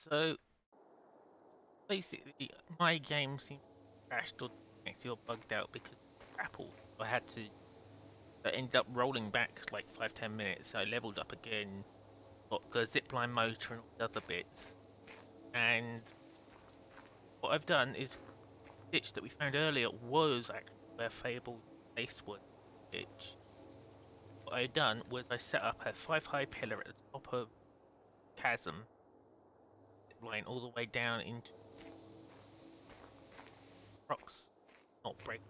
So basically, my game seemed crashed or disconnected or bugged out because of Apple. I had to. I ended up rolling back like 5-10 minutes. So I leveled up again, got the zipline motor and all the other bits. And what I've done is the ditch that we found earlier was actually where Fable base was. Ditch. What I had done was I set up a 5 high pillar at the top of chasm, zipline all the way down into rocks, not break.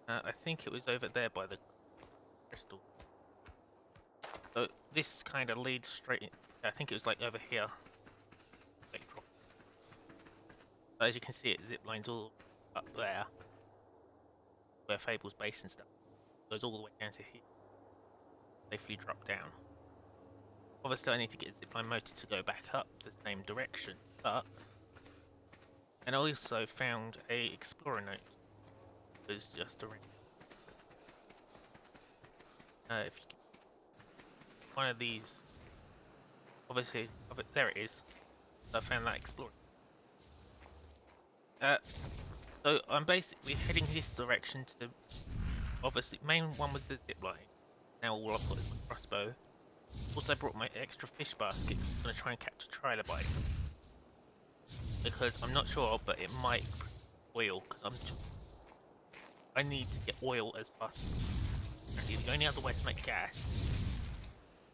I think it was over there by the crystal. So this kind of leads straight in. I think it was like over here. But as you can see, it zip lines all up there, where Fable's base and stuff. Goes all the way down to here. Safely drop down. Obviously, I need to get a zipline motor to go back up the same direction, but. And I also found a explorer note. It was just around. If you one of these, obviously, there it is. I found that explorer. So I'm basically heading this direction to. Obviously, main one was the zipline. Now all I've got is my crossbow. Also, I brought my extra fish basket. I'm gonna try and catch a trilobite because I'm not sure, but it might oil because I need to get oil as fast as possible. The only other way to make gas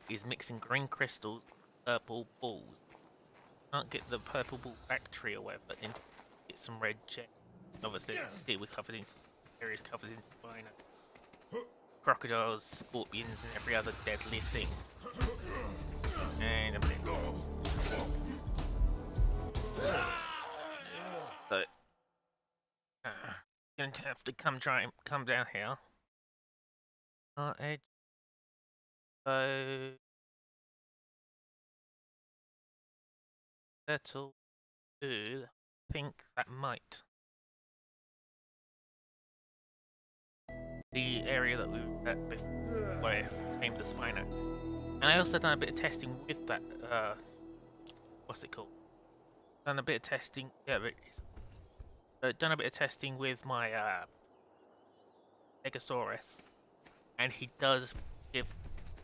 is mixing green crystals with purple balls. Can't get the purple ball factory or whatever, then get some red jet. Obviously, here we're covered in areas covered in spino, crocodiles, scorpions, and every other deadly thing. And a bit. So, gonna have to come down here. Edge. So, that'll do. I think that might. The area that we were at before, where I tamed the spino. And I also done a bit of testing with that, what's it called? Done a bit of testing, yeah, done a bit of testing with my, Megasaurus. And he does give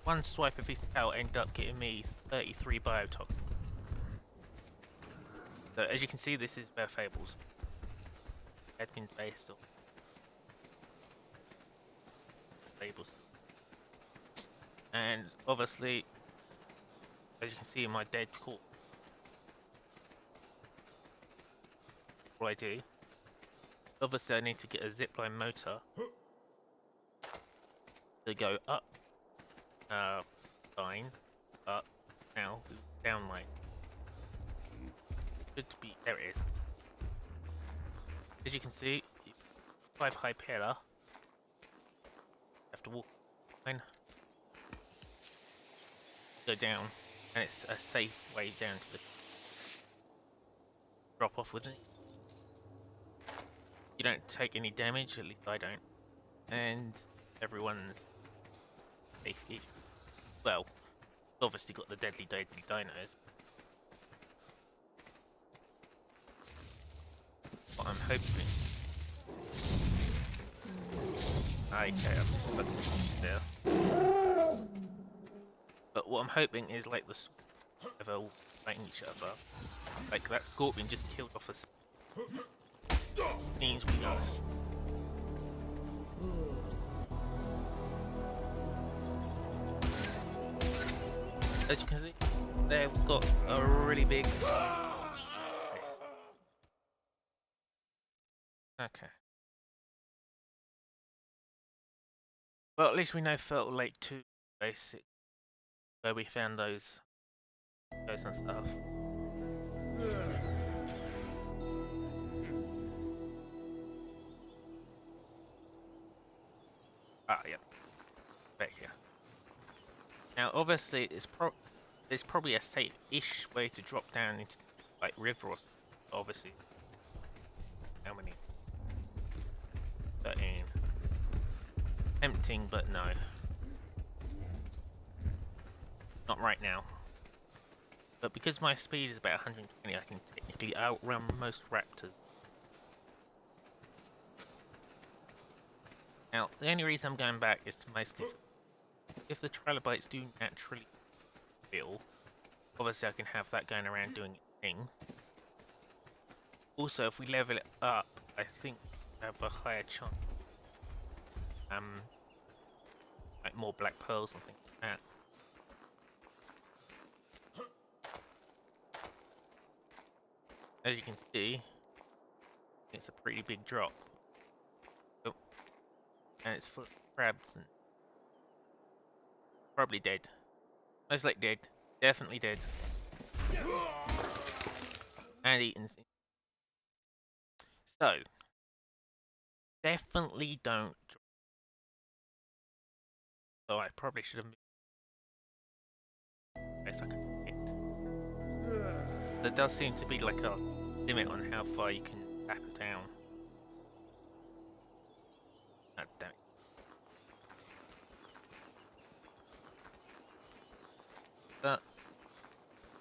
one swipe of his tail end up getting me 33 biotoxins. So as you can see, this is Bear Fables. Admin based on Fables. And obviously, as you can see in my dead corpse, what I do, obviously I need to get a zipline motor to go up lines, up, now, down line. Should be, there it is. As you can see, 5 high pillar. Have to walk line. Go down, and it's a safe way down to the drop off with it. You don't take any damage, at least I don't. And everyone's safe. Well, obviously got the deadly dinos. But I'm hoping. Okay, I'm just fucking there. But what I'm hoping is like the ever fighting each other. Like that scorpion just killed off a means we us. As you can see, they've got a really big. Okay. Well, at least we know Fertile Lake 2 basic, where we found those and stuff. Ah, yeah. Back here. Now, obviously, there's probably a safe-ish way to drop down into, like, river or something. Obviously. How many? 13. Tempting, but no. Not right now. But because my speed is about 120, I can technically outrun most raptors. Now, the only reason I'm going back is to mostly... If the trilobites do naturally feel, obviously I can have that going around doing its thing. Also, if we level it up, I think we have a higher chance. Like more black pearls and things like that. As you can see, it's a pretty big drop. Oh, and it's full of crabs and probably dead. Most like dead. Definitely dead. And eaten. So, definitely don't. So I probably should have moved. Guess I could hit. There does seem to be like a limit on how far you can tap it down. God damn it. But,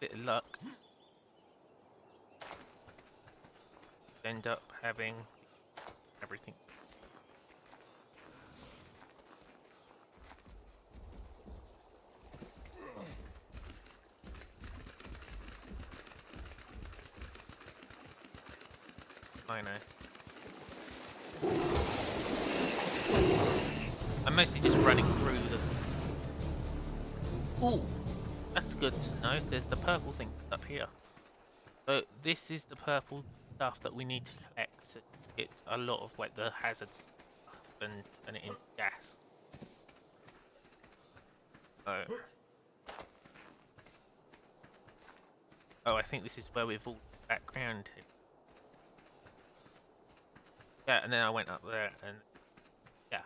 bit of luck. End up having everything. I know. I'm mostly just running through the... Ooh! That's good to know. There's the purple thing up here. So this is the purple stuff that we need to collect to get a lot of like the hazard stuff and turn it into gas. Oh, I think this is where we've all background here. Yeah, and then I went up there and yeah.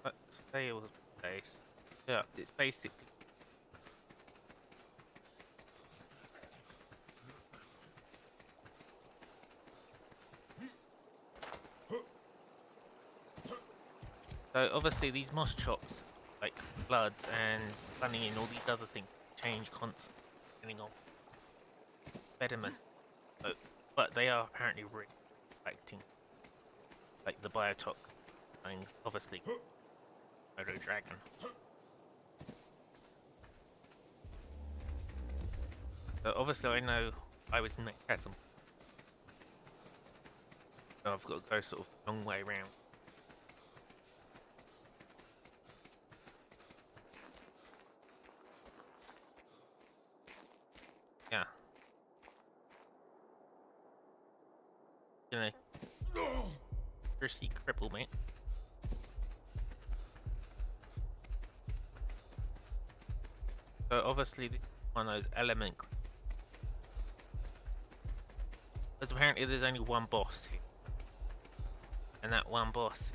Let's say it was base. Yeah, it's basically so obviously these moss chops, like blood and honey and all these other things, change constantly depending on betterment. But they are apparently reflecting, like the biotox things, obviously. Moto Dragon. So obviously I know I was in that chasm. So I've got to go sort of a long way around. Yeah. Gonna seriously cripple me. So obviously this is one of those element. Because apparently there's only one boss here. And that one boss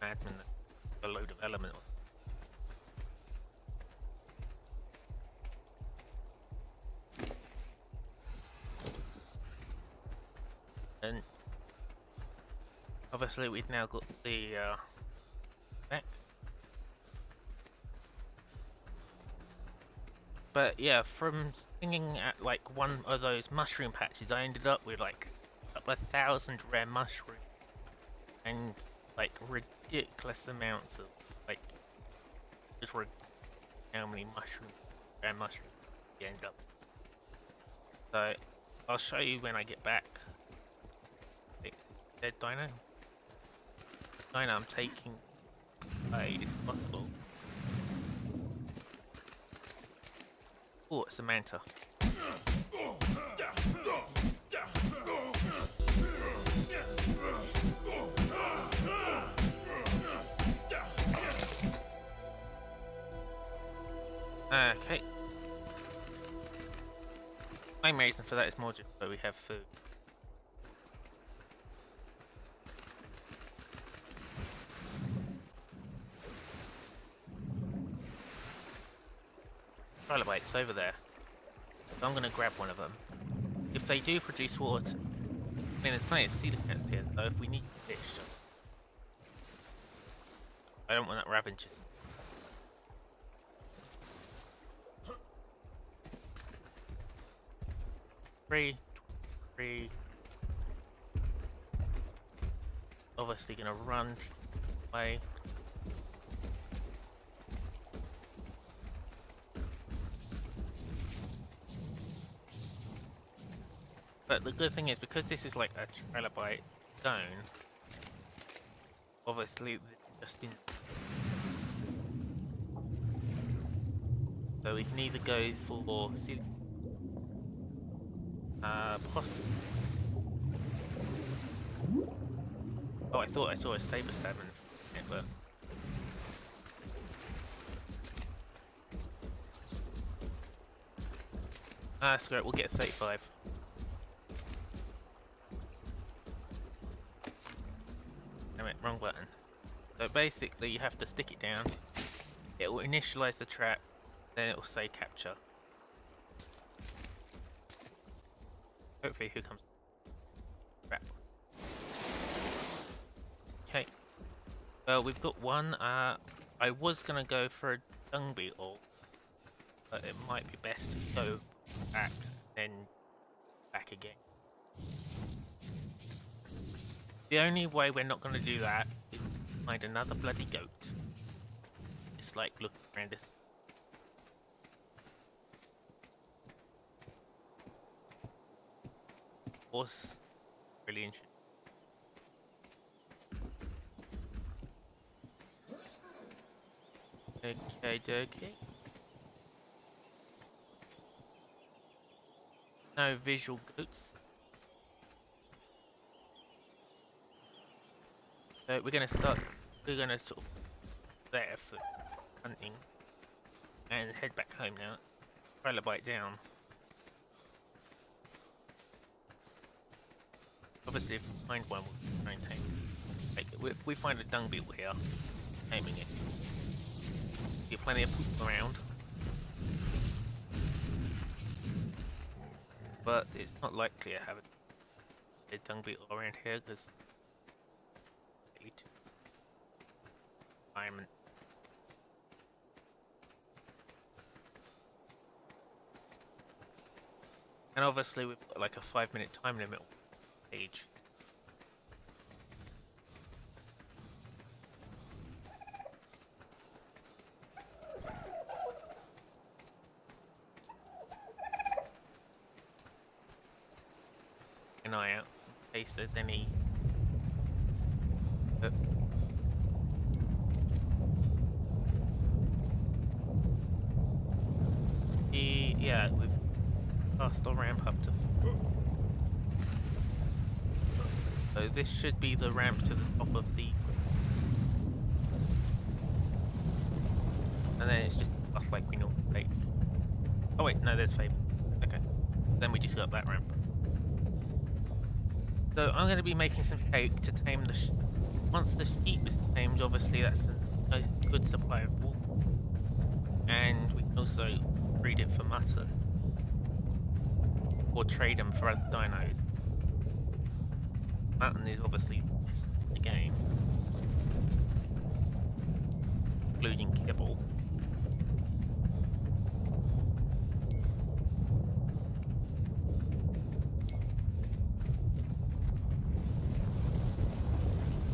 admin a load of elements. And obviously we've now got the back. But yeah, from singing at like one of those mushroom patches, I ended up with like a couple of 1,000 rare mushrooms and like ridiculous amounts of like just how many rare mushrooms you end up. So I'll show you when I get back. Is dead Dino? Dino, I'm taking aid if possible. Oh, it's a manta. Okay. Main reason for that is more just so we have food. Trilobite, it's over there. So I'm gonna grab one of them. if they do produce water, I mean, there's plenty of coelacanths here, so if we need fish, I don't want that rabbit just. 3, 3. Obviously gonna run away. But the good thing is, because this is like a trilobite zone, obviously just in. So we can either go for Oh, I thought I saw a saber stab in it, but screw it, we'll get 35. Damn it, wrong button. So basically you have to stick it down, it will initialize the trap, then it will say capture. Hopefully here comes trap. Okay. Well, we've got one. I was gonna go for a dung beetle, but it might be best to go back, then back again. The only way we're not gonna do that is find another bloody goat. It's like looking around this. Horse, really interesting. Okay, dokie. No visual goats. So we're gonna sort of there for hunting and head back home now. Trilobite down. Obviously if we find one we'll try and take it. If we find a dung beetle here, taming it. Get plenty of poop around. But it's not likely I have a dung beetle around here because environment. And obviously we've got like a 5-minute time limit on the page. An eye out in case there's any. Yeah, we've passed the ramp up to. So this should be the ramp to the top of the. And then it's just us like we normally take. Oh wait, no, there's Fable. Okay, then we just got that ramp. So I'm going to be making some cake to tame the. Once the sheep is tamed, obviously that's a good supply of wool, and we can also breed it for mutton or trade them for other dinos. Mutton is obviously the game, including kibble.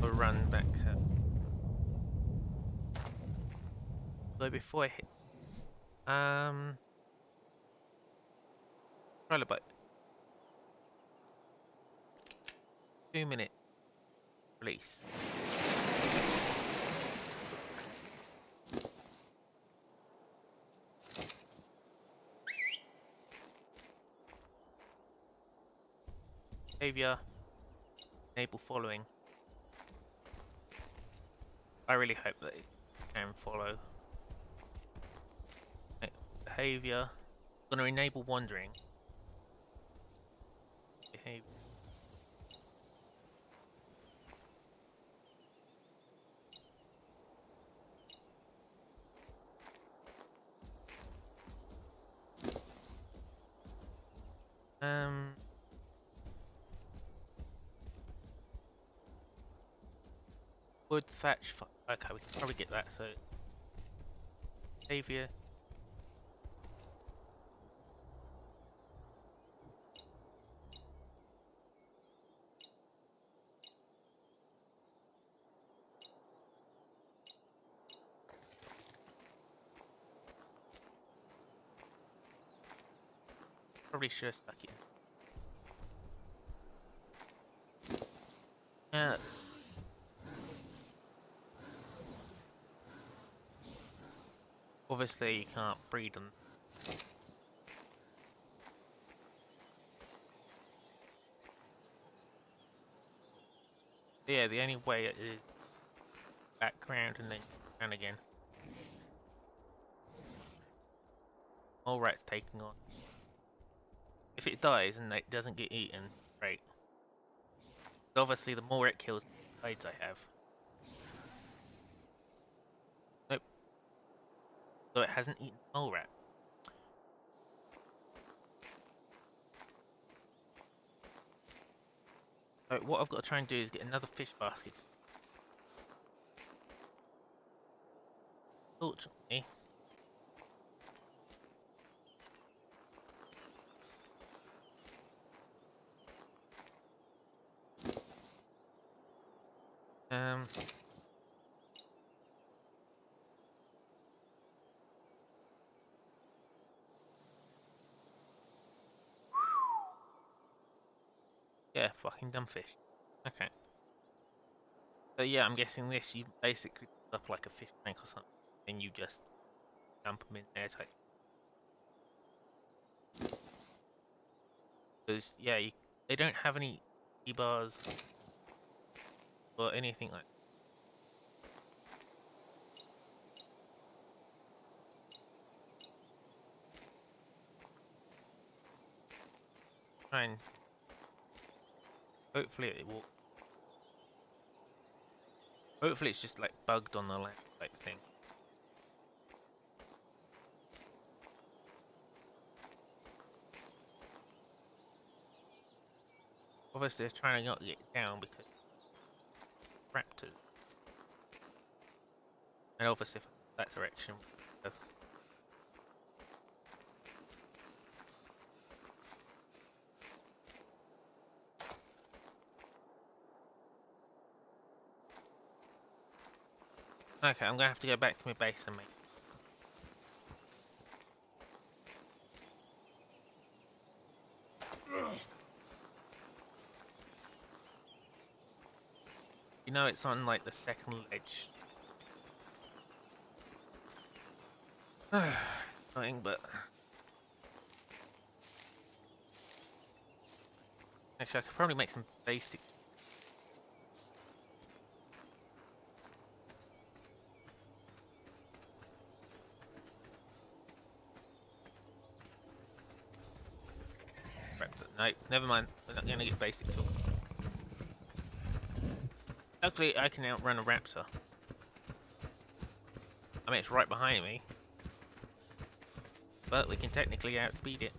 I'll run back to. So before I hit, Trilobite. 2-minute release. Behavior. Enable following. I really hope that it can follow. Behavior. I'm going to enable wandering. Behavior. wood thatch. Okay, we can probably get that. So, Savior. Probably should have stuck it in. Yeah. Obviously, you can't breed them. Yeah, the only way is background and then down again. Mole rat's taking on. If it dies and it doesn't get eaten, great. But obviously, the more it kills, the more blades I have. Nope. So it hasn't eaten mole rat. So what I've got to try and do is get another fish basket. Fortunately, yeah, fucking dumb fish. Okay. So yeah, I'm guessing this, you basically put up like a fish tank or something, and you just dump them in there type. Because, yeah, they don't have any E-bars or anything like that. Try and hopefully it will. Hopefully it's just like bugged on the land type thing. Obviously they're trying to not get it down because raptors. And obviously if that direction. Okay, I'm gonna have to go back to my base and make. You know it's on like the second ledge. Nothing but. Actually, I could probably make some basic. No, never mind. We're not gonna get basic tools. Luckily, I can outrun a raptor. I mean, it's right behind me. But we can technically outspeed it.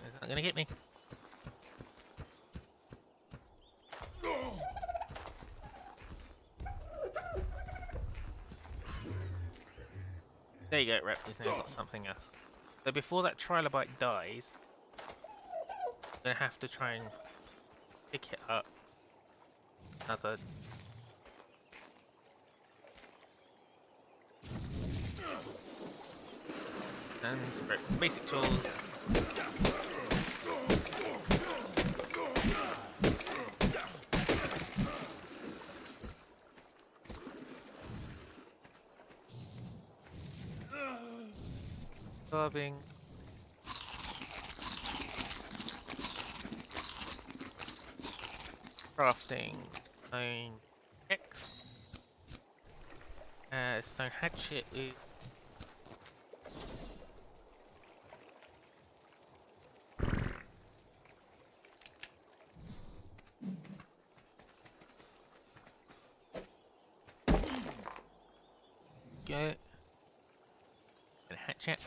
It's not gonna get me. There you go, Raptor's now got something else. So before that trilobite dies, I'm gonna have to try and pick it up. Another. And basic tools. Carving. Crafting. Stone X. Stone hatchet with. Go. And hatchet.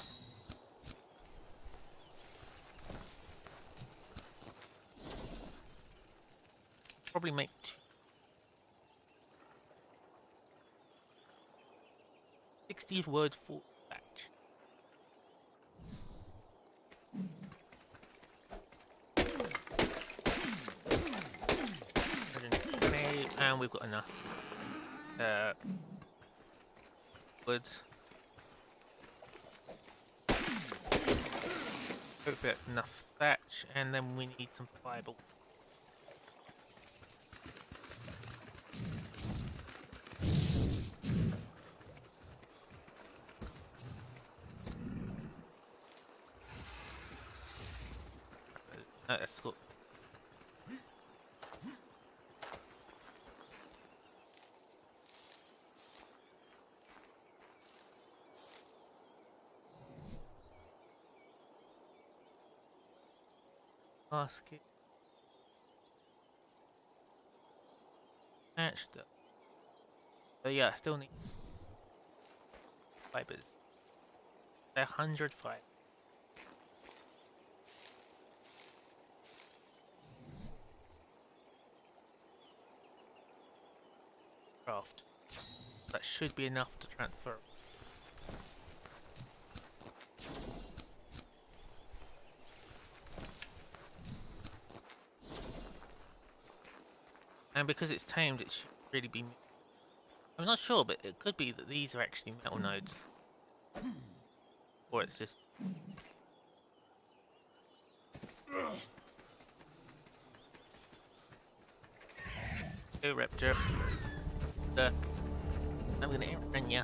probably make 60 word for batch. And we've got enough woods. Hopefully that's enough thatch, and then we need some fibre. That's got. Basket. Matched up. So yeah, I still need fibers. 100 fibers. Craft. That should be enough to transfer. And because it's tamed, it should really be. I'm not sure, but it could be that these are actually metal nodes. Or it's just. Go Raptor. I'm gonna outrun ya.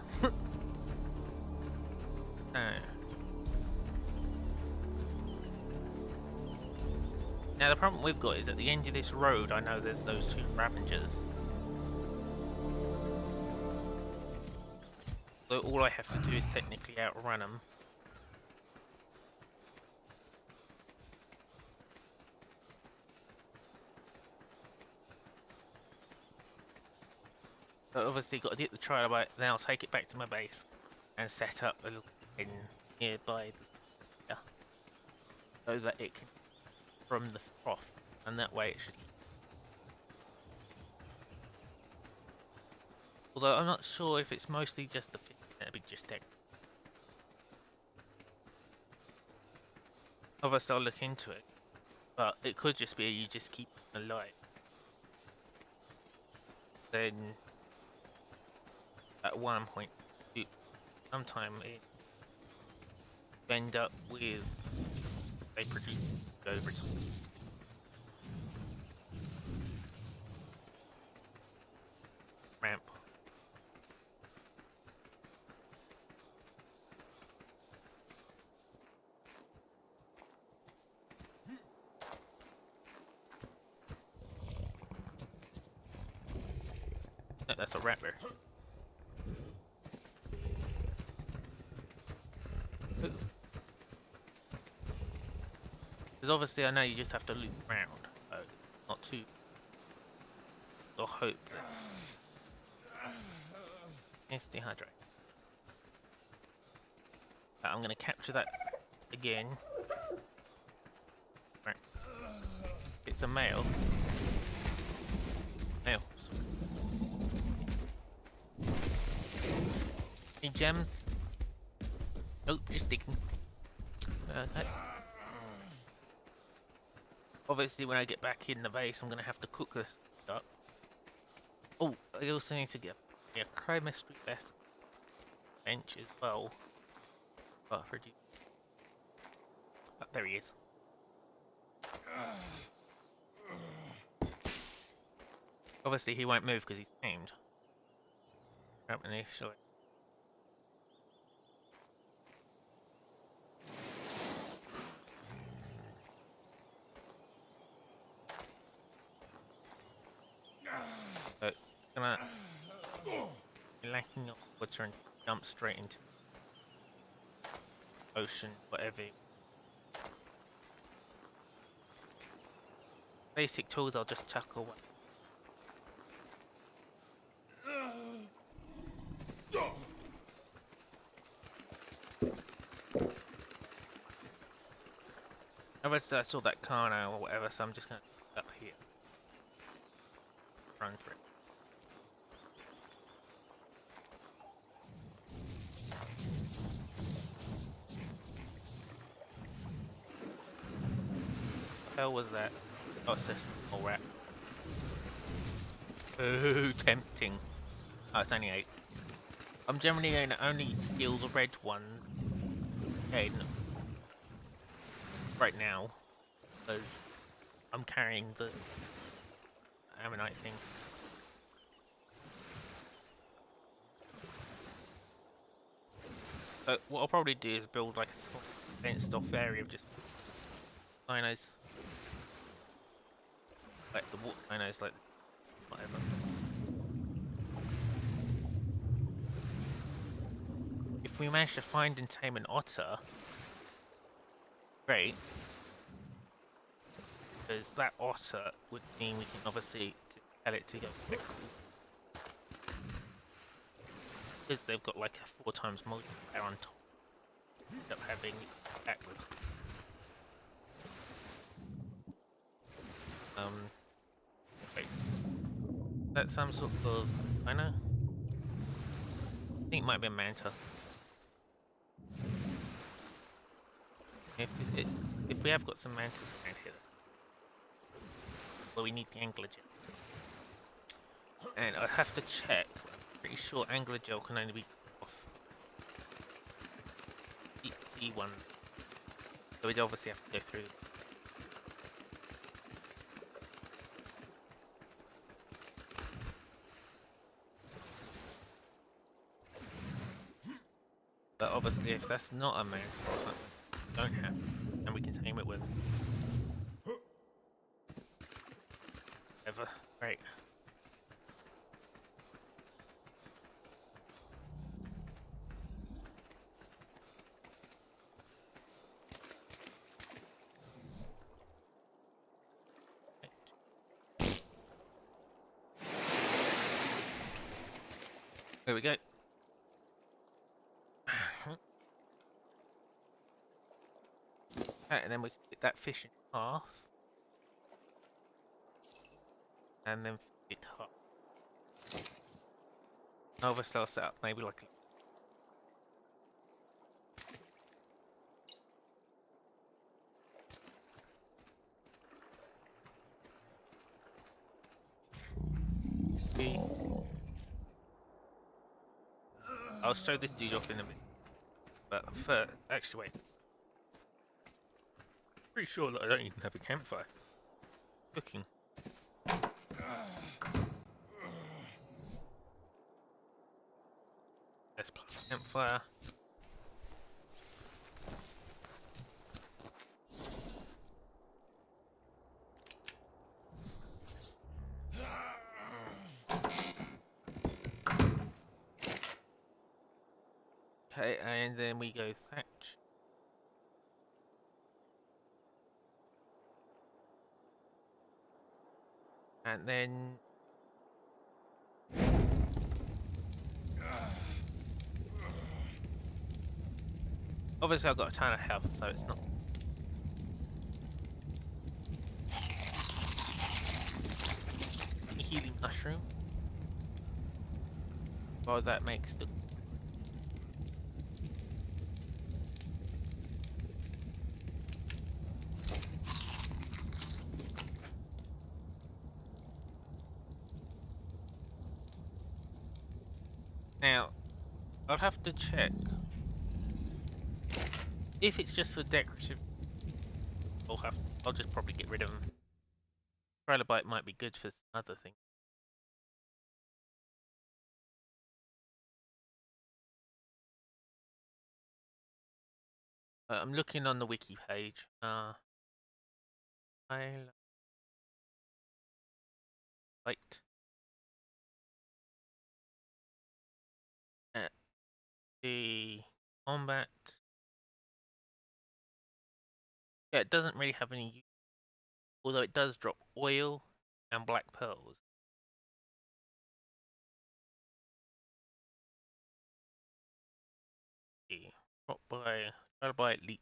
Now the problem we've got is at the end of this road, I know there's those two Ravengers. So all I have to do is technically outrun them. So obviously got to get the trial by, then I'll take it back to my base and set up a little inn nearby the, so that it can from the froth, and that way it should. Although I'm not sure if it's mostly just the fish that'd be just deck. Obviously I'll look into it, but it could just be you just keep them alive. Then at one point, sometime it end up with they produce over time. Ramp. No, that's a raptor. Because obviously I know you just have to loop around, so not too. Or hope that. It's dehydrate. I'm gonna capture that again. Right. It's a male. Male. Any gems? Nope, just digging. Okay. Obviously, when I get back in the base, I'm gonna have to cook this up. Oh, I also need to get a chemistry vest bench as well. Oh, there he is. Obviously, he won't move because he's tamed. Initially. But gonna be lacking up water and jump straight into ocean, whatever. Basic tools I'll just chuck away. Obviously I saw that Carno or whatever, so I'm just gonna up here. run for it. What the hell was that? Oh, it's a small rat. Ooh, tempting. Oh, it's only 8. I'm generally going to only steal the red ones again right now because I'm carrying the ammonite thing. So what I'll probably do is build like a small fenced off area of just dinos. Like the water dinos, like whatever. If we manage to find and tame an otter, great. Because that otter would mean we can obviously tell it to go quick. Because they've got like a 4 times multiplier on top. End up having backwards. Wait. That's some sort of dino? I think it might be a manta. If we have got some mantas around here, well, we need the angler gel. And I have to check. Pretty sure angler gel can only be off C1. So we'd obviously have to go through. But obviously, if that's not a manta or something, we don't have, and we can tame it with. Ever. Right. There we go. And then we split that fish in half. And then it half. Obviously, I'll set up maybe like a... I'll show this dude off in a minute. But first, actually, wait. Pretty sure that I don't even have a campfire. Cooking. Let's plant a campfire. Okay, and then we go thatch. And then... Obviously I've got a ton of health, so it's not... Healing mushroom. Well, that makes the... Now, I'll have to check. If it's just for decorative, I'll just probably get rid of them. Trilobite might be good for other things. I'm looking on the wiki page. I liked the combat. Yeah, it doesn't really have any use, although it does drop oil and black pearls. Drop by Trilobite leech.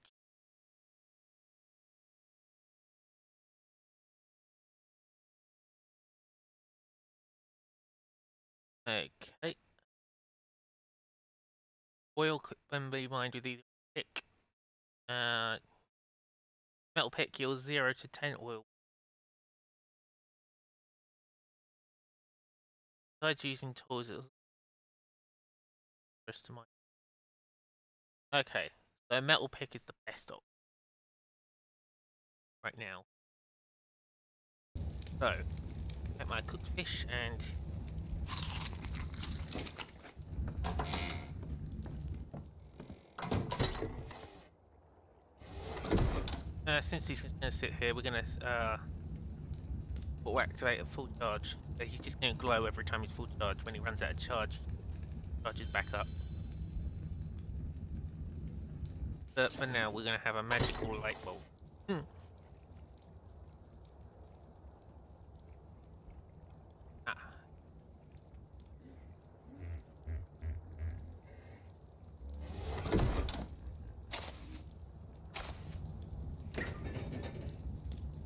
Okay. Oil can be mined with either pick. Metal pick yields 0 to 10 oil. Besides using tools, it'll just to mine. Okay, so metal pick is the best option right now. So, get my cooked fish and since he's going to sit here, we're going to auto activate at full charge. So he's just going to glow every time he's full charge. When he runs out of charge, he charges back up. But for now, we're going to have a magical light bulb. Ah.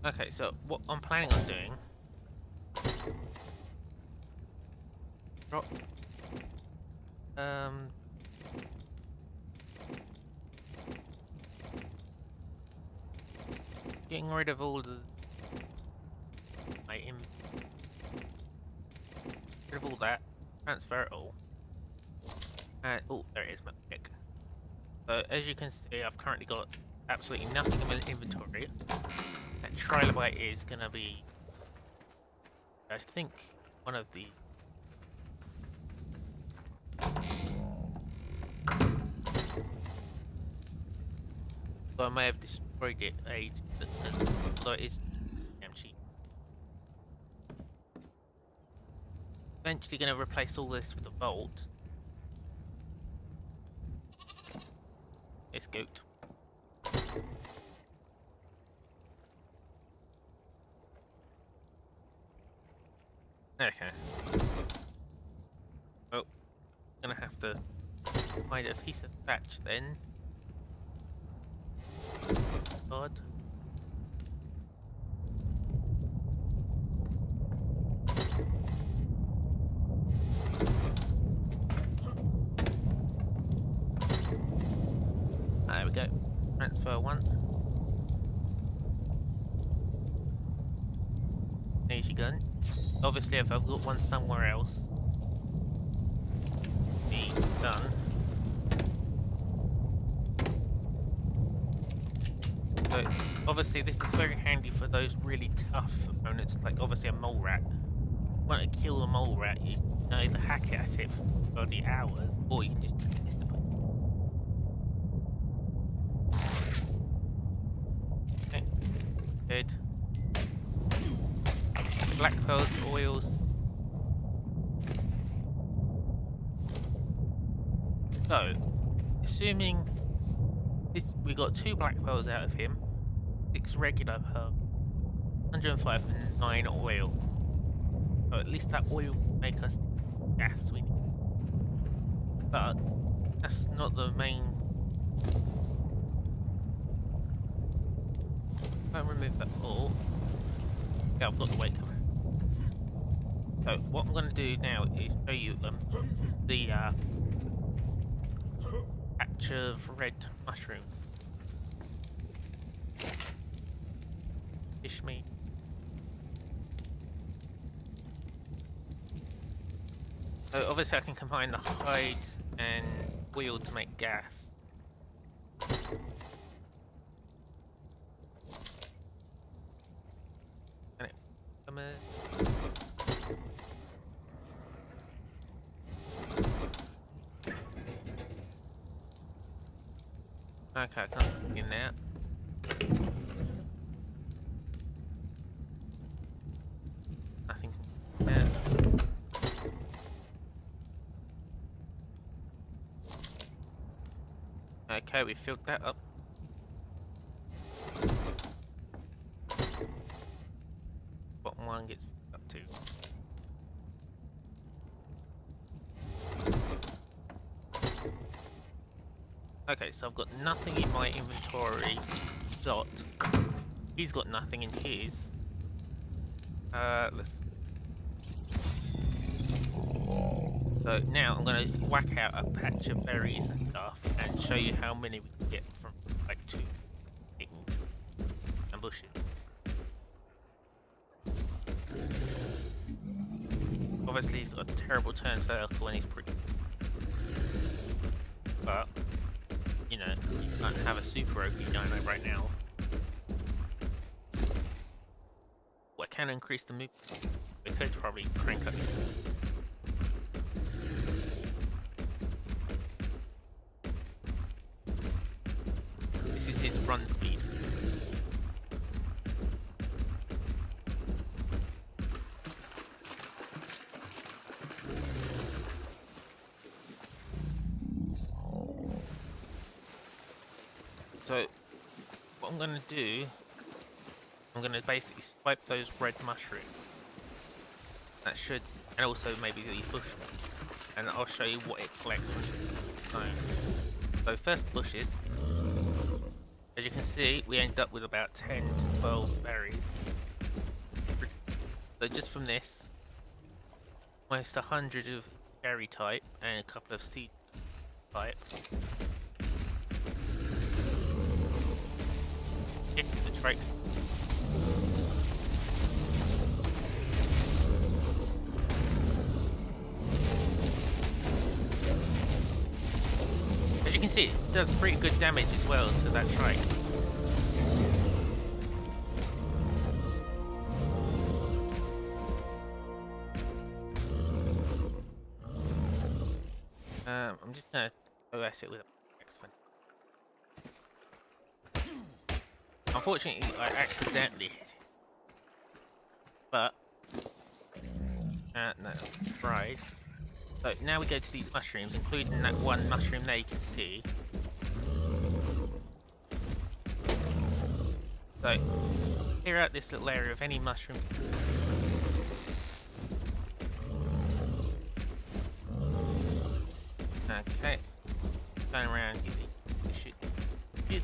Okay, so what I'm planning on doing, drop, getting rid of all the rid of all that, transfer it all. Oh, there it is, my pick. So as you can see, I've currently got absolutely nothing in my inventory. That trilobite is gonna be, I think, one of the. So I may have destroyed it, although it is damn cheap. Eventually going to replace all this with a vault. It's goat. Okay. Well, gonna have to find a piece of thatch then. God. There we go. Transfer one. There's your gun. Obviously, if I've got one somewhere else, be done. But obviously, this is very handy for those really tough opponents, like obviously a mole rat. Want to kill a mole rat, you can either hack at it for bloody hours, or you can just miss the point. Okay, good. Black pearls, oils. So, assuming this, we got 2 black pearls out of him, 6 regular pearls, 105 and 9 oil. So at least that oil will make us gas we need. But that's not the main. If I remove that all, yeah, I've got the weight cover. So what I'm going to do now is show you the patch of red mushroom. Fish meat. So obviously I can combine the hide and oil to make gas. And it come in. Okay, I can't get in there. Nothing there. Okay, we filled that up. Bottom one gets up to. Okay, so I've got nothing in my inventory. Dot. He's got nothing in his. Let's. So now I'm going to whack out a patch of berries and stuff and show you how many we can get from like 2 things and bushes. Obviously he's got a terrible turn circle and he's pretty, but you know, you can't have a super OP dino right now. Well, I can increase the move. We could probably crank up his. This is his run speed. So, what I'm going to do, I'm going to basically swipe those red mushrooms. That should, and also maybe the bush, and I'll show you what it collects from the zone. So first the bushes. As you can see, we end up with about 10 to 12 berries. So just from this, almost 100 of berry type and a couple of seed type. Hit the trike. As you can see, it does pretty good damage as well to that trike. I'm just gonna OS it with a X-Fan. Unfortunately, I accidentally hit it. But, no, right. So now we go to these mushrooms, including that one mushroom there you can see. So, clear out this little area of any mushrooms. Okay, turn around, give it shoot. Yes.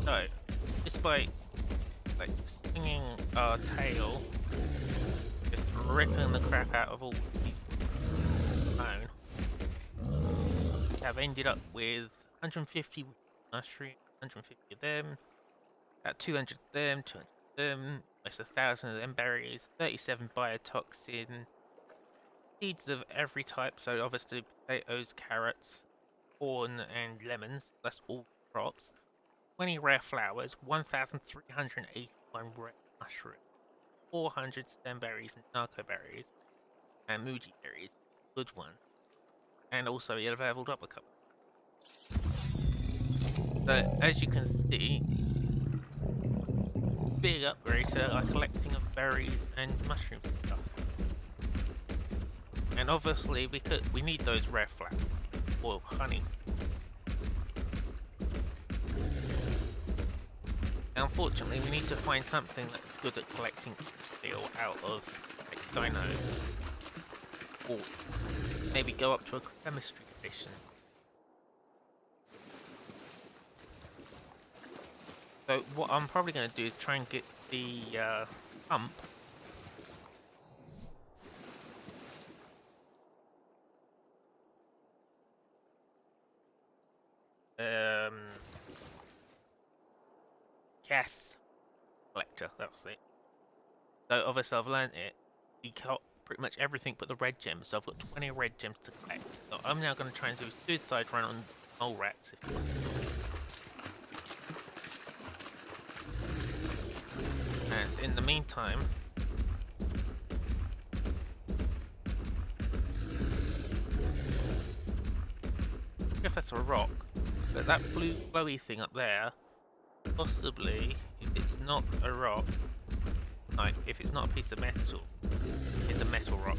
So, just by like swinging our tail, just ripping the crap out of all these bone, have ended up with 150 mushrooms, 150 of them, about 200 of them, 200 of them, almost 1,000 of them berries, 37 biotoxin, seeds of every type, so obviously potatoes, carrots, corn and lemons, that's all crops, 20 rare flowers, 1,381 rare mushrooms, 400 stem berries and narco berries, and Muji berries, good one. And also he leveled up a couple. So as you can see, big upgrades are collecting of berries and mushrooms and stuff. And obviously we need those rare flowers or honey. Unfortunately, we need to find something that's good at collecting steel out of like, dinos, or maybe go up to a chemistry station. So what I'm probably going to do is try and get the pump. Gas collector, that was it. So obviously I've learned it. You got pretty much everything but the red gems, so I've got 20 red gems to collect. So I'm now going to try and do a suicide run on mole rats if possible. And in the meantime, if that's a rock, but that blue glowy thing up there, possibly, if it's not a rock, like if it's not a piece of metal, it's a metal rock.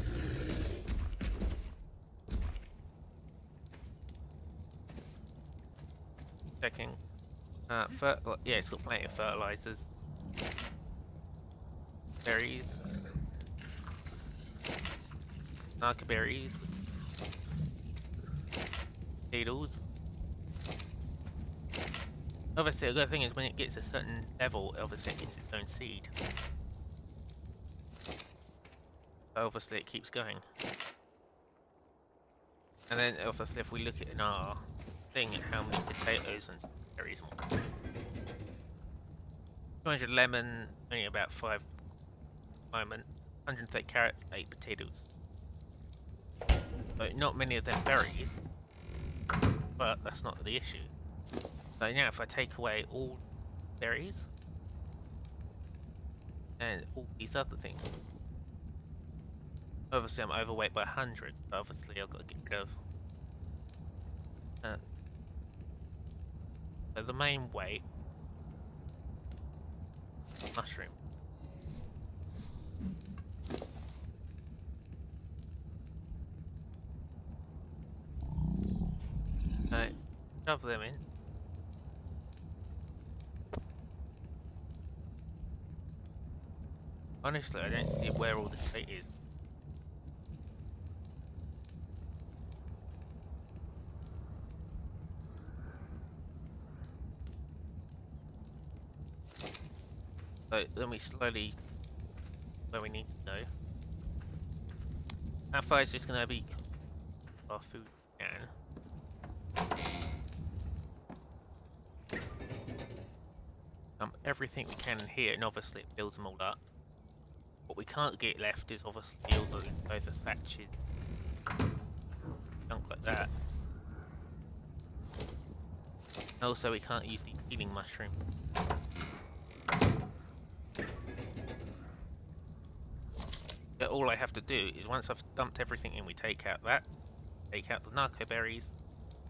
Checking. Yeah, it's got plenty of fertilizers. Berries. Narco berries. Needles. Obviously, the other thing is when it gets a certain level, obviously it gets its own seed. So obviously it keeps going. And then obviously if we look at in our thing at how many potatoes and berries more. 200 lemon, only about 5 moment. 130 carrots, 8 potatoes. So not many of them berries, but that's not the issue. So now if I take away all berries and all these other things, obviously I'm overweight by 100, so obviously I've got to get rid of. So the main weight, mushroom. Shove them in. Honestly, I don't see where all this bait is. So then we slowly where we need to go. Our fire is just going to be our food can. Everything we can in here, and obviously it fills them all up. What we can't get left is obviously all the over thatches, junk like that. Also, we can't use the healing mushroom. But all I have to do is once I've dumped everything in, we take out that, take out the narco berries,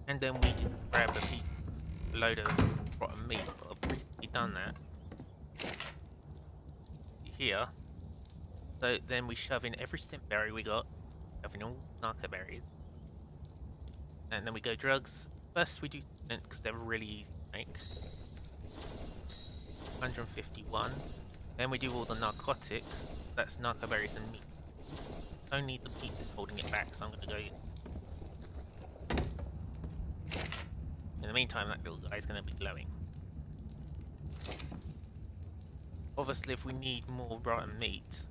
and then we just grab a load of rotten meat. But I've recently done that here. So then we shove in every stimp berry we got, shove in all narco berries, and then we go drugs. First we do stint because they're really easy to make. 151. Then we do all the narcotics. That's narco berries and meat. Only the meat is holding it back, so I'm going to go. In the meantime, that little guy's going to be glowing. Obviously, if we need more rotten meat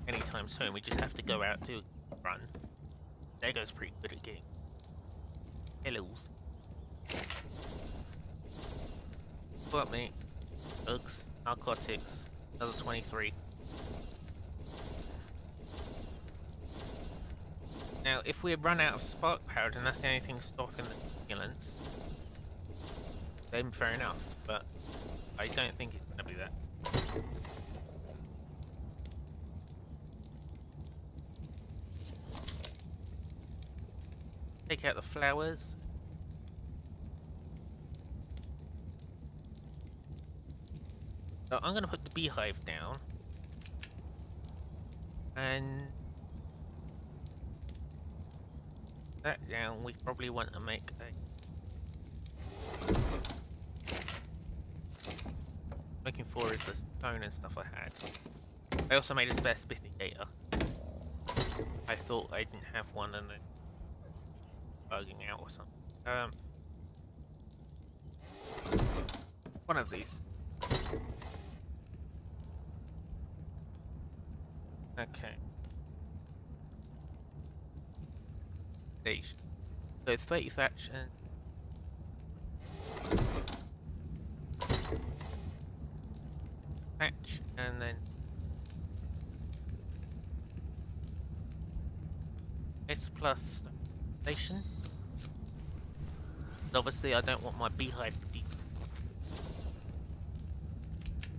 anytime soon, we just have to go out to run. Lego's pretty good at getting kills. But meat, drugs, narcotics, another 23. Now, if we run out of spark powder and that's the only thing stopping the ambulance, then fair enough, but I don't think it's going to be that. Take out the flowers. So I'm going to put the beehive down. And that down, we probably want to make a... Looking for is the stone and stuff I had. I also made a spare spithigator. I thought I didn't have one and then bugging out or something. One of these. Okay. So 30 thatch and thatch, and then S plus station. Obviously, I don't want my beehive to be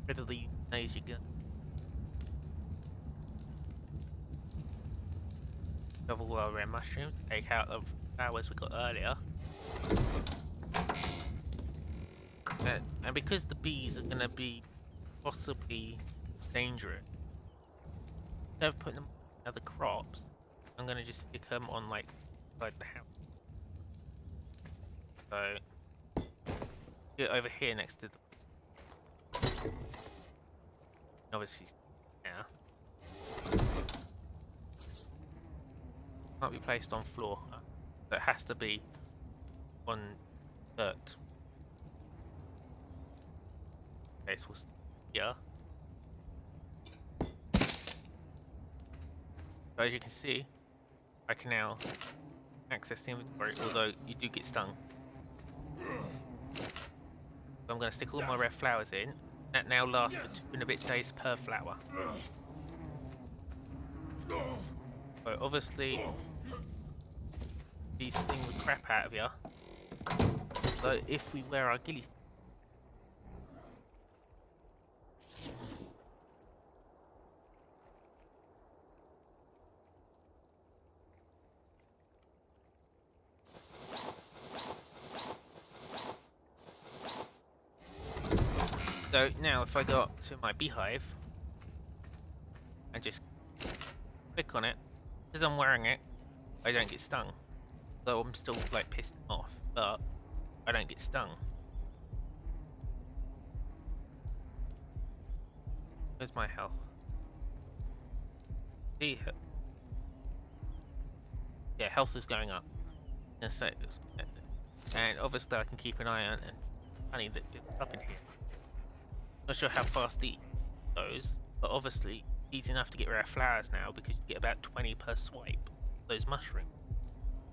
rid of the laser gun. Double our red mushrooms, take out the flowers we got earlier. And because the bees are going to be possibly dangerous, instead of putting them on other crops, I'm going to just stick them on like inside the house. So, get over here next to the... Obviously, yeah. Can't be placed on floor. So it has to be on dirt. Okay, so we'll start here. So as you can see, I can now access the inventory, although you do get stung. So I'm going to stick all my red flowers in. That now lasts for 2 and a bit days per flower. So obviously, these sting the crap out of you. So if we wear our ghillie, so now if I go up to my beehive and just click on it, because I'm wearing it, I don't get stung. So I'm still like pissed off, but I don't get stung. Where's my health? See, yeah, health is going up. And obviously I can keep an eye on and honey that builds up in here. Not sure how fast it goes, but obviously easy enough to get rare flowers now because you get about 20 per swipe. Those mushrooms.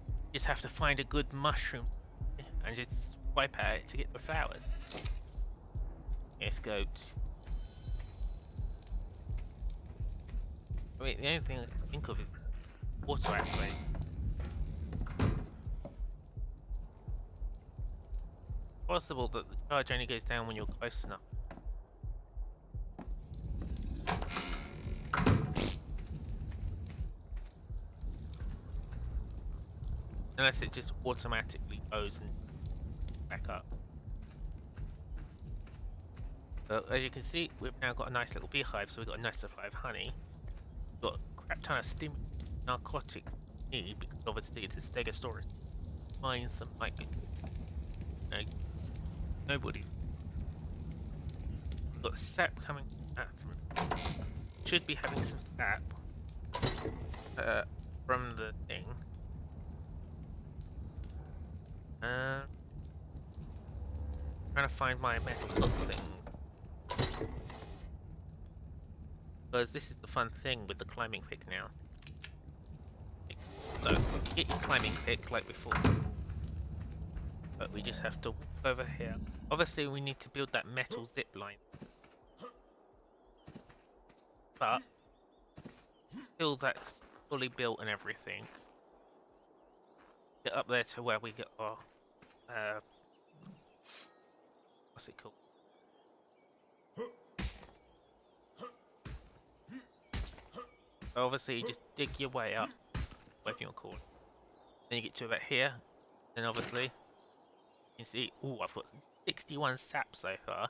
You just have to find a good mushroom and just swipe at it to get the flowers. Yes, goat. I mean, the only thing I can think of is water actually. Possible that the charge only goes down when you're close enough. Unless it just automatically goes and back up. But as you can see, we've now got a nice little beehive, so we've got a nice supply of honey. We've got a crap ton of narcotics need because obviously it's a stegosaurus. Find some like nobody's got sap coming at them. Should be having some sap from the thing. Trying to find my metal hook things. Because this is the fun thing with the climbing pick now. So, you get your climbing pick like before. But we just have to walk over here. Obviously we need to build that metal zip line. But, until that's fully built and everything, get up there to where we get our, what's it called? Obviously you just dig your way up, whatever you want to call it. Then you get to about here, then obviously, you can see, ooh, I've got 61 sap so far.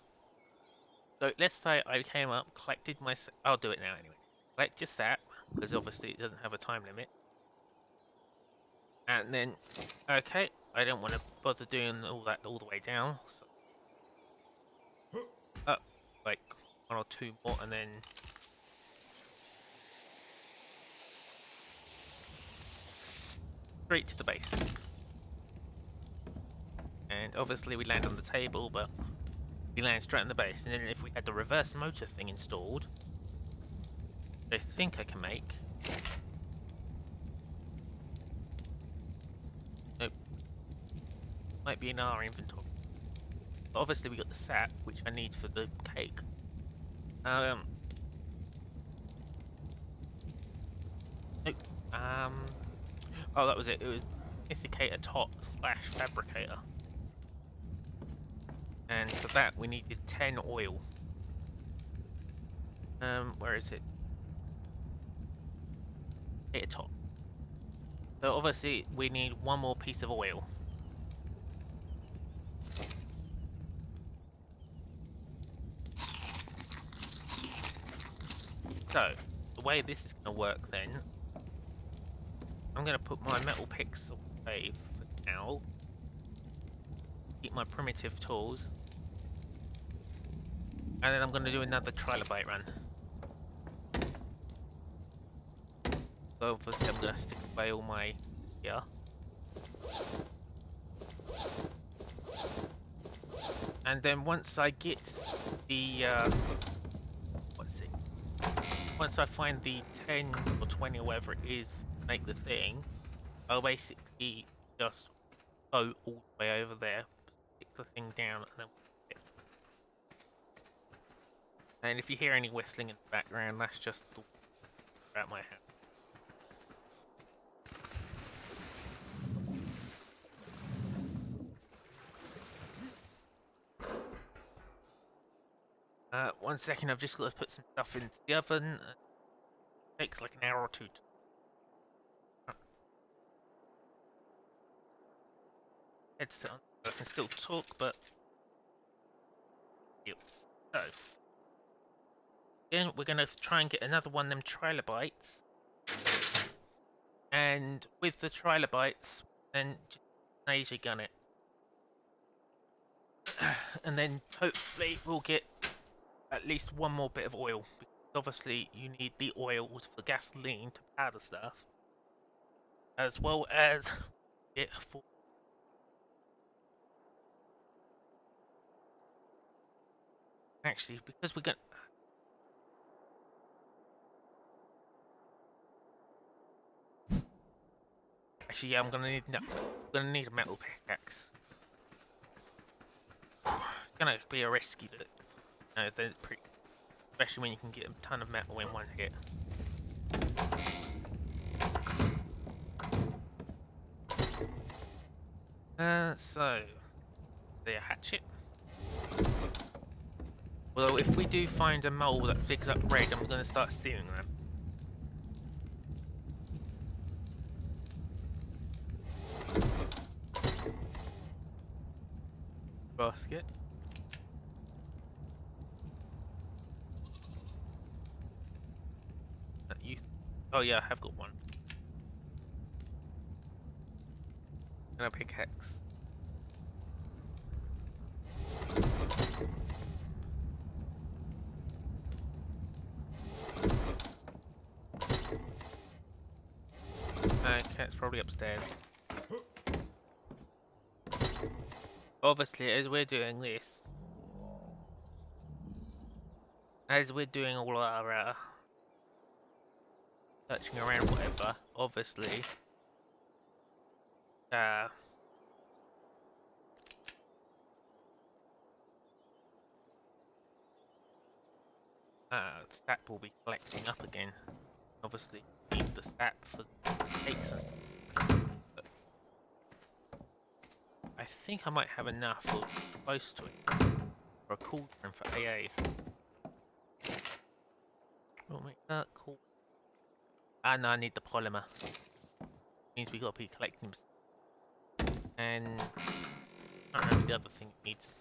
So let's say I came up, collected my, I'll do it now anyway. Collect your sap, because obviously it doesn't have a time limit. And then, okay, I don't want to bother doing all that all the way down. So up, like 1 or 2 more, and then straight to the base. And obviously we land on the table, but we land straight on the base. And then if we had the reverse motor thing installed, I think I can make. Nope. Might be in our inventory. But obviously we got the sap, which I need for the cake. Nope. Oh, that was it. It was Ithicator Top / Fabricator. And for that we needed 10 oil. Where is it? Ithicator Top. So obviously we need 1 more piece of oil. So, the way this is going to work then, I'm going to put my metal picks away for now. Keep my primitive tools. And then I'm going to do another trilobite run. So obviously I'm going to stick away all my gear. And then once I get the what's it? Once I find the 10 or 20 or whatever it is, make the thing, I'll basically just go all the way over there, stick the thing down, and then. And if you hear any whistling in the background, that's just the at my house. One second, I've just got to put some stuff into the oven. It takes like an hour or two. Headset on, I can still talk, but yep. So then we're gonna try and get another one of them trilobites, and with the trilobites, then just laser gun it, and then hopefully we'll get at least one more bit of oil. Because obviously, you need the oil for gasoline to powder stuff, as well as it for. Actually, because we're gonna. Actually, yeah, I'm gonna need a metal pickaxe. It's gonna be a risky, but then it's pretty. Especially when you can get a ton of metal in one hit. So the hatchet. Well, if we do find a mole that digs up red, I'm gonna start stealing them. Basket. Oh yeah, I have got one. And a pickaxe. Okay, it's probably upstairs. Obviously, as we're doing this, as we're doing all our searching around, whatever, obviously, sap will be collecting up again. Obviously, need the sap for cakes and stuff. But I think I might have enough or close to it for a cauldron for AA. We'll make that cool. Ah, no, I need the polymer. Means we gotta be collecting. And I don't know the other thing it needs.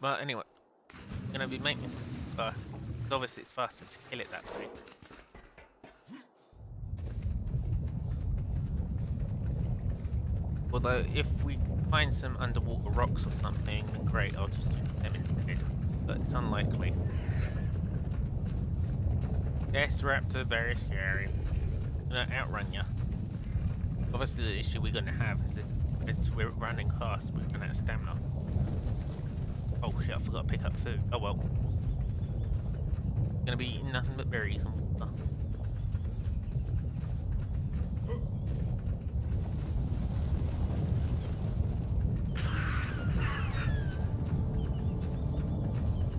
But anyway, I'm gonna be making this fast. Obviously, it's faster to kill it that way. Although, if we find some underwater rocks or something, then great, I'll just use them instead. But it's unlikely. Yes, Raptor, very scary. Gonna outrun ya. Obviously, the issue we're gonna have is if we're running fast, we're gonna have stamina. Oh shit, I forgot to pick up food. Oh well. Gonna be eating nothing but berries and water.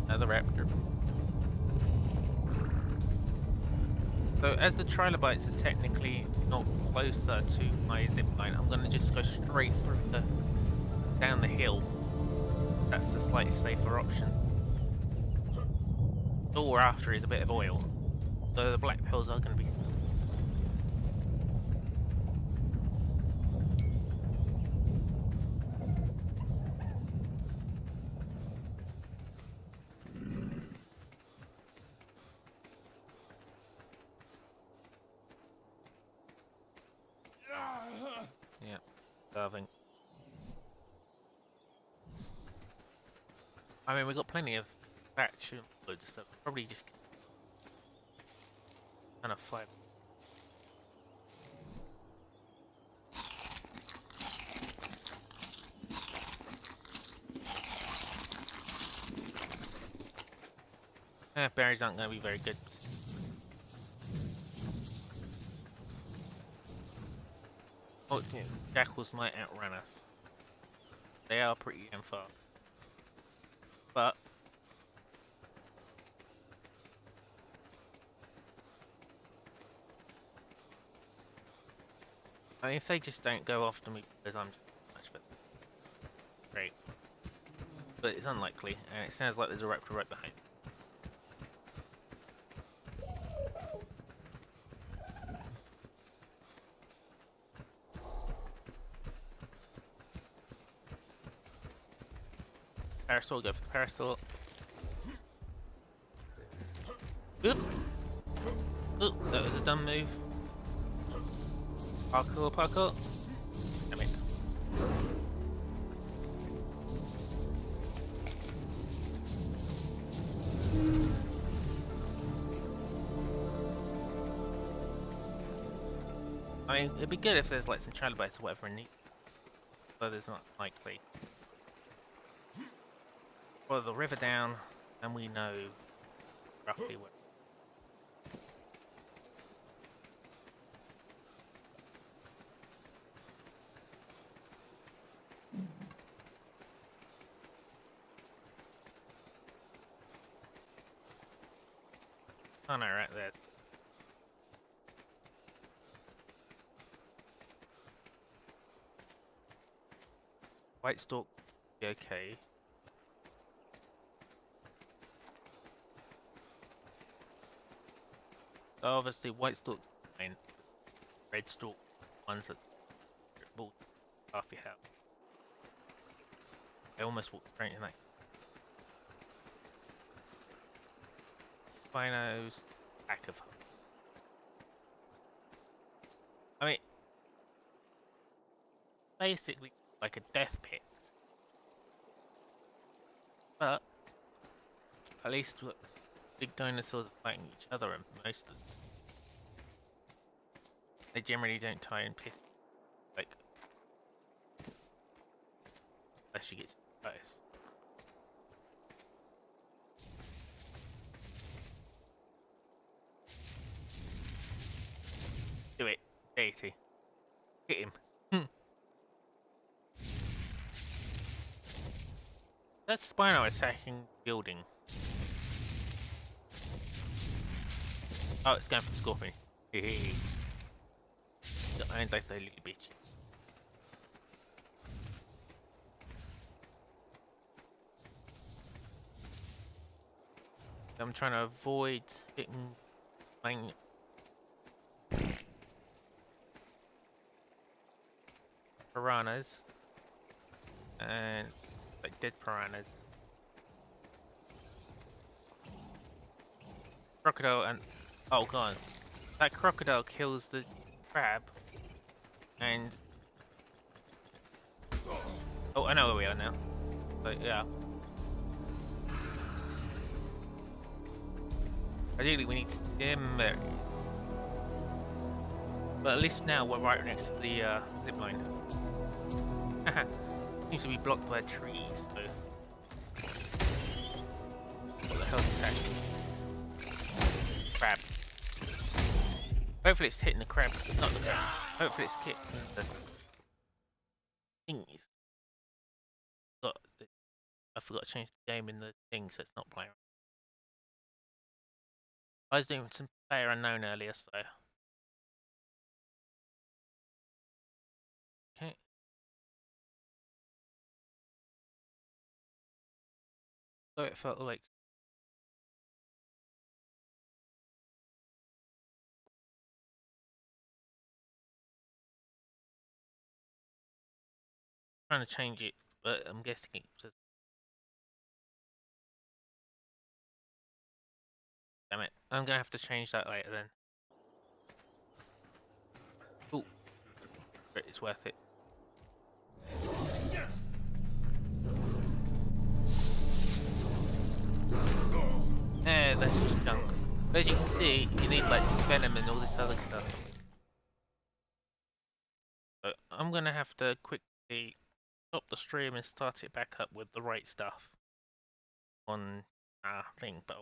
Another raptor. So as the trilobites are technically not closer to my zipline, I'm gonna just go straight through down the hill. That's the slightly safer option. All we're after is a bit of oil. So the black pills are gonna be. Yeah, starving. I mean, we've got plenty of batch and wood, so probably just kind of fight. Berries aren't going to be very good. Oh, yeah, jackals might outrun us. They are pretty damn fast. But I mean, if they just don't go after me because I'm just much better, great. But it's unlikely, and it sounds like there's a raptor right behind. Parasol, go for the parasol. Oop! Oop, that was a dumb move. Parkour, parkour. Damn it. I mean, it'd be good if there's like some trilobites or whatever in it, but it's not likely. Follow the river down, and we know roughly where. Oh no, right there. White stalk, okay. Obviously, white stalk fine. Red stalk ones that will half your health. I almost walked straight in that. Binos, pack of. I mean, basically like a death pit, but at least big dinosaurs are fighting each other, and most of them, they generally don't tie and piss like unless you get close. Do it, Katie. Hit him. That's Spino attacking building. Oh, it's going for the scorpion. Hehe. The irons like the little bitch. I'm trying to avoid hitting flying piranhas and like dead piranhas. Crocodile and oh god, that crocodile kills the crab and oh, I know where we are now. But yeah, ideally we need stim berries, but at least now we're right next to the zip line. Seems to be blocked by trees. So what the hell's attacking? Crab. Hopefully it's hitting the crab, not the crab. Hopefully it's hitting the thingies. I forgot to change the game in the thing so it's not player. I was doing some player unknown earlier, so. Okay. So it felt like. Trying to change it, but I'm guessing it just. Damn it. I'm gonna have to change that later then. Ooh. It's worth it. Eh, that's just junk. But as you can see, you need like venom and all this other stuff. So I'm gonna have to quickly stop the stream and start it back up with the right stuff on thing, but I'll